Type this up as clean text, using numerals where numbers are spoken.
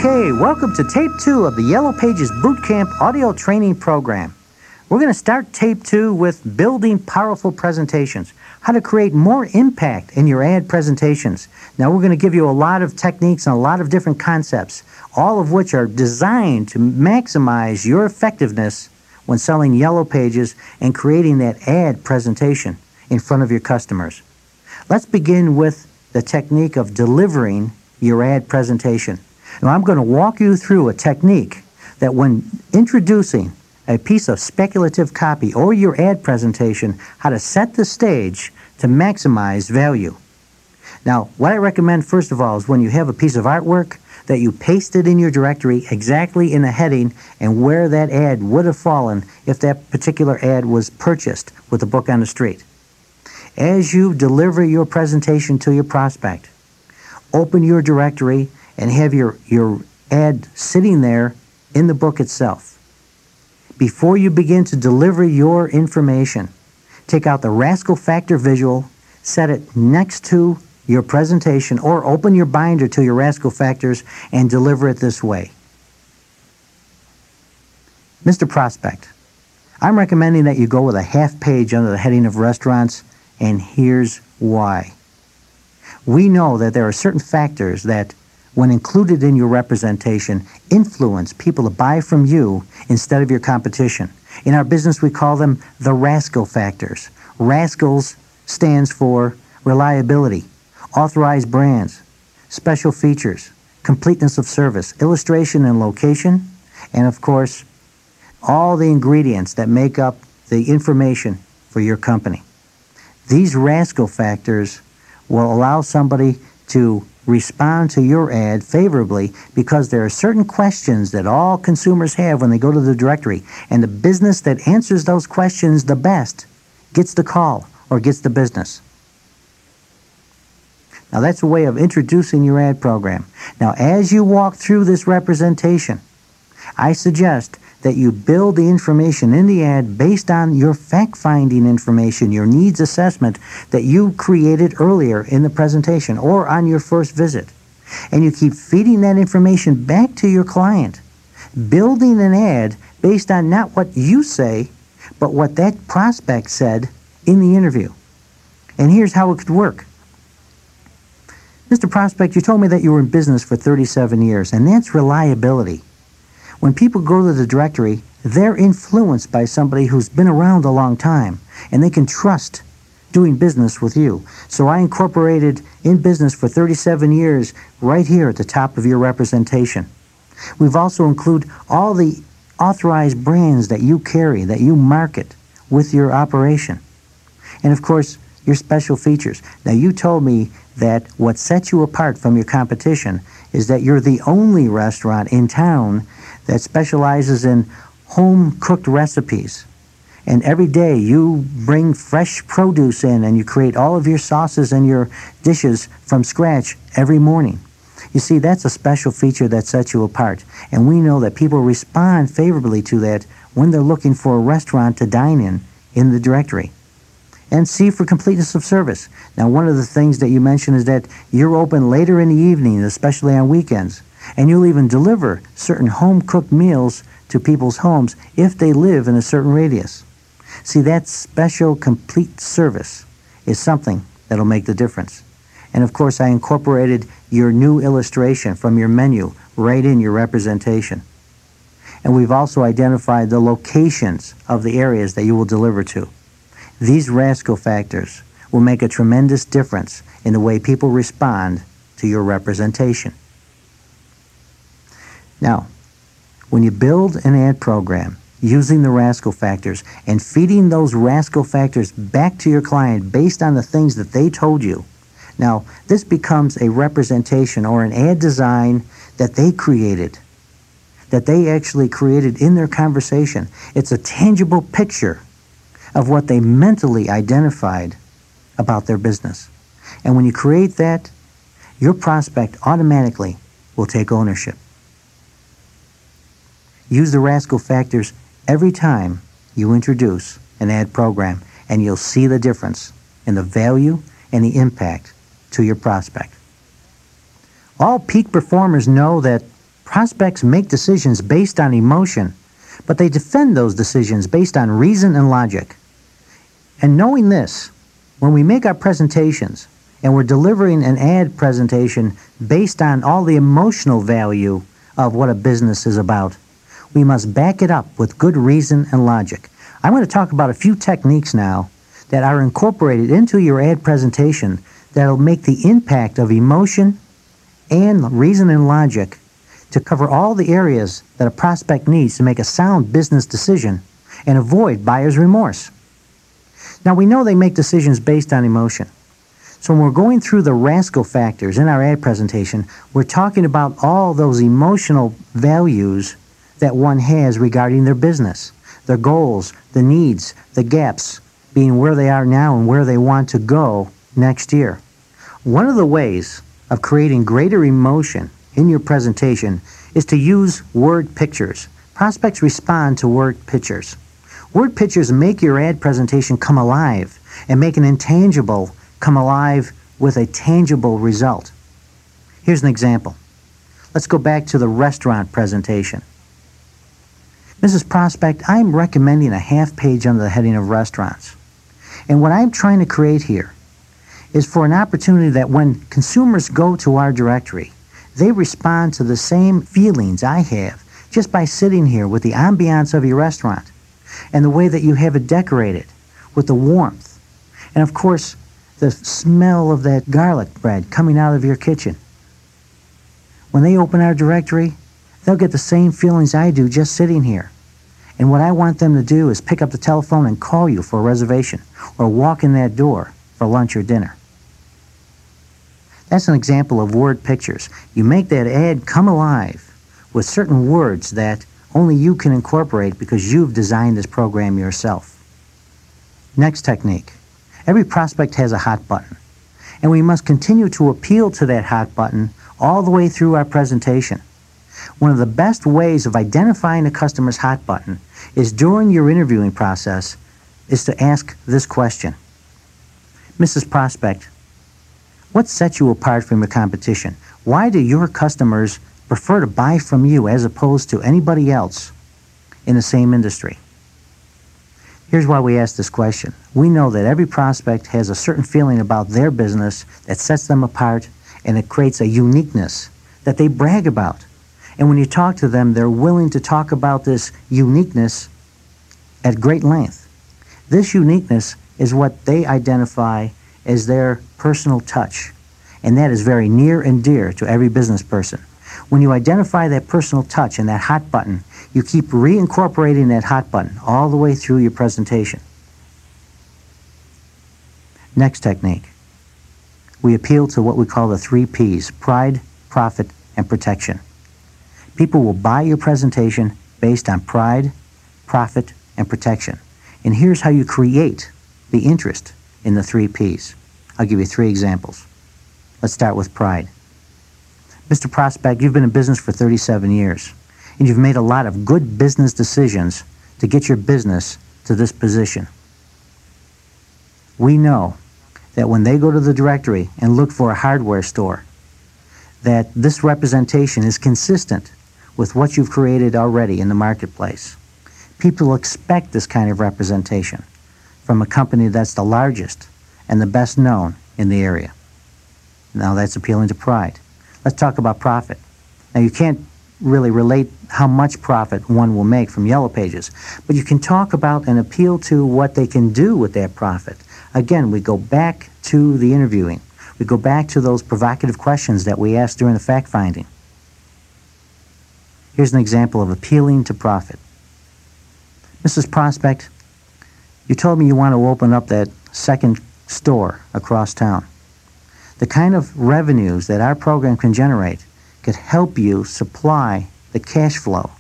Okay, welcome to Tape 2 of the Yellow Pages Bootcamp audio training program. We're going to start Tape 2 with building powerful presentations, how to create more impact in your ad presentations. Now, we're going to give you a lot of techniques and a lot of different concepts, all of which are designed to maximize your effectiveness when selling Yellow Pages and creating that ad presentation in front of your customers. Let's begin with the technique of delivering your ad presentation. Now, I'm going to walk you through a technique that when introducing a piece of speculative copy or your ad presentation, how to set the stage to maximize value. Now, what I recommend first of all is when you have a piece of artwork that you paste it in your directory exactly in the heading and where that ad would have fallen if that particular ad was purchased with a book on the street. As you deliver your presentation to your prospect, open your directory and have your ad sitting there in the book itself. Before you begin to deliver your information, take out the Rascal Factor visual, set it next to your presentation, or open your binder to your Rascal Factors and deliver it this way. Mr. Prospect, I'm recommending that you go with a half page under the heading of restaurants, and here's why. We know that there are certain factors that, when included in your representation, influence people to buy from you instead of your competition. In our business, we call them the Rascal Factors. Rascals stands for reliability, authorized brands, special features, completeness of service, illustration and location, and of course, all the ingredients that make up the information for your company. These Rascal Factors will allow somebody to respond to your ad favorably because there are certain questions that all consumers have when they go to the directory, and the business that answers those questions the best gets the call or gets the business. Now, that's a way of introducing your ad program. Now, as you walk through this representation, I suggest that you build the information in the ad based on your fact-finding information, your needs assessment that you created earlier in the presentation or on your first visit. And you keep feeding that information back to your client, building an ad based on not what you say, but what that prospect said in the interview. And here's how it could work. Mr. Prospect, you told me that you were in business for 37 years, and that's reliability. When people go to the directory, they're influenced by somebody who's been around a long time, and they can trust doing business with you. So I incorporated in business for 37 years right here at the top of your representation. We've also included all the authorized brands that you carry, that you market with your operation. And of course, your special features. Now, you told me that what sets you apart from your competition is that you're the only restaurant in town that specializes in home-cooked recipes. And every day you bring fresh produce in and you create all of your sauces and your dishes from scratch every morning. You see, that's a special feature that sets you apart. And we know that people respond favorably to that when they're looking for a restaurant to dine in the directory. And C for completeness of service. Now, one of the things that you mentioned is that you're open later in the evening, especially on weekends. And you'll even deliver certain home-cooked meals to people's homes if they live in a certain radius. See, that special complete service is something that'll make the difference. And of course, I incorporated your new illustration from your menu right in your representation. And we've also identified the locations of the areas that you will deliver to. These Rascal Factors will make a tremendous difference in the way people respond to your representation. Now, when you build an ad program using the Rascal Factors and feeding those Rascal Factors back to your client based on the things that they told you, now this becomes a representation or an ad design that they created, that they actually created in their conversation. It's a tangible picture of what they mentally identified about their business. And when you create that, your prospect automatically will take ownership. Use the Rascal Factors every time you introduce an ad program, and you'll see the difference in the value and the impact to your prospect. All peak performers know that Prospects make decisions based on emotion, but they defend those decisions based on reason and logic. And knowing this, when we make our presentations and we're delivering an ad presentation based on all the emotional value of what a business is about, we must back it up with good reason and logic. I'm going to talk about a few techniques now that are incorporated into your ad presentation that will make the impact of emotion and reason and logic to cover all the areas that a prospect needs to make a sound business decision and avoid buyer's remorse. Now, we know they make decisions based on emotion. So when we're going through the Rascal factors in our ad presentation, we're talking about all those emotional values that one has regarding their business, their goals, the needs, the gaps, being where they are now and where they want to go next year. One of the ways of creating greater emotion in your presentation is to use word pictures. Prospects respond to word pictures. Word pictures make your ad presentation come alive and make an intangible come alive with a tangible result. Here's an example. Let's go back to the restaurant presentation. Mrs. Prospect, I'm recommending a half page under the heading of restaurants. And what I'm trying to create here is for an opportunity that when consumers go to our directory, they respond to the same feelings I have just by sitting here with the ambiance of your restaurant and the way that you have it decorated with the warmth. And of course, the smell of that garlic bread coming out of your kitchen. When they open our directory, they'll get the same feelings I do just sitting here. And what I want them to do is pick up the telephone and call you for a reservation or walk in that door for lunch or dinner. That's an example of word pictures. You make that ad come alive with certain words that only you can incorporate because you've designed this program yourself. Next technique. Every prospect has a hot button, and we must continue to appeal to that hot button all the way through our presentation. One of the best ways of identifying a customer's hot button is during your interviewing process is to ask this question. Mrs. Prospect, what sets you apart from your competition? Why do your customers prefer to buy from you as opposed to anybody else in the same industry? Here's why we ask this question. We know that every prospect has a certain feeling about their business that sets them apart, and it creates a uniqueness that they brag about. And when you talk to them, they're willing to talk about this uniqueness at great length. This uniqueness is what they identify as their personal touch, and that is very near and dear to every business person. When you identify that personal touch and that hot button, you keep reincorporating that hot button all the way through your presentation. Next technique. We appeal to what we call the 3 Ps, pride, profit, and protection. People will buy your presentation based on pride, profit, and protection. And here's how you create the interest in the 3 Ps. I'll give you 3 examples. Let's start with pride. Mr. Prospect, you've been in business for 37 years, and you've made a lot of good business decisions to get your business to this position. We know that when they go to the directory and look for a hardware store, that this representation is consistent with what you've created already in the marketplace. People expect this kind of representation from a company that's the largest and the best known in the area. Now that's appealing to pride. Let's talk about profit. Now you can't really relate how much profit one will make from Yellow Pages, but you can talk about and appeal to what they can do with that profit. Again, we go back to the interviewing. We go back to those provocative questions that we asked during the fact-finding. Here's an example of appealing to profit. Mrs. Prospect, you told me you want to open up that second store across town. The kind of revenues that our program can generate could help you supply the cash flow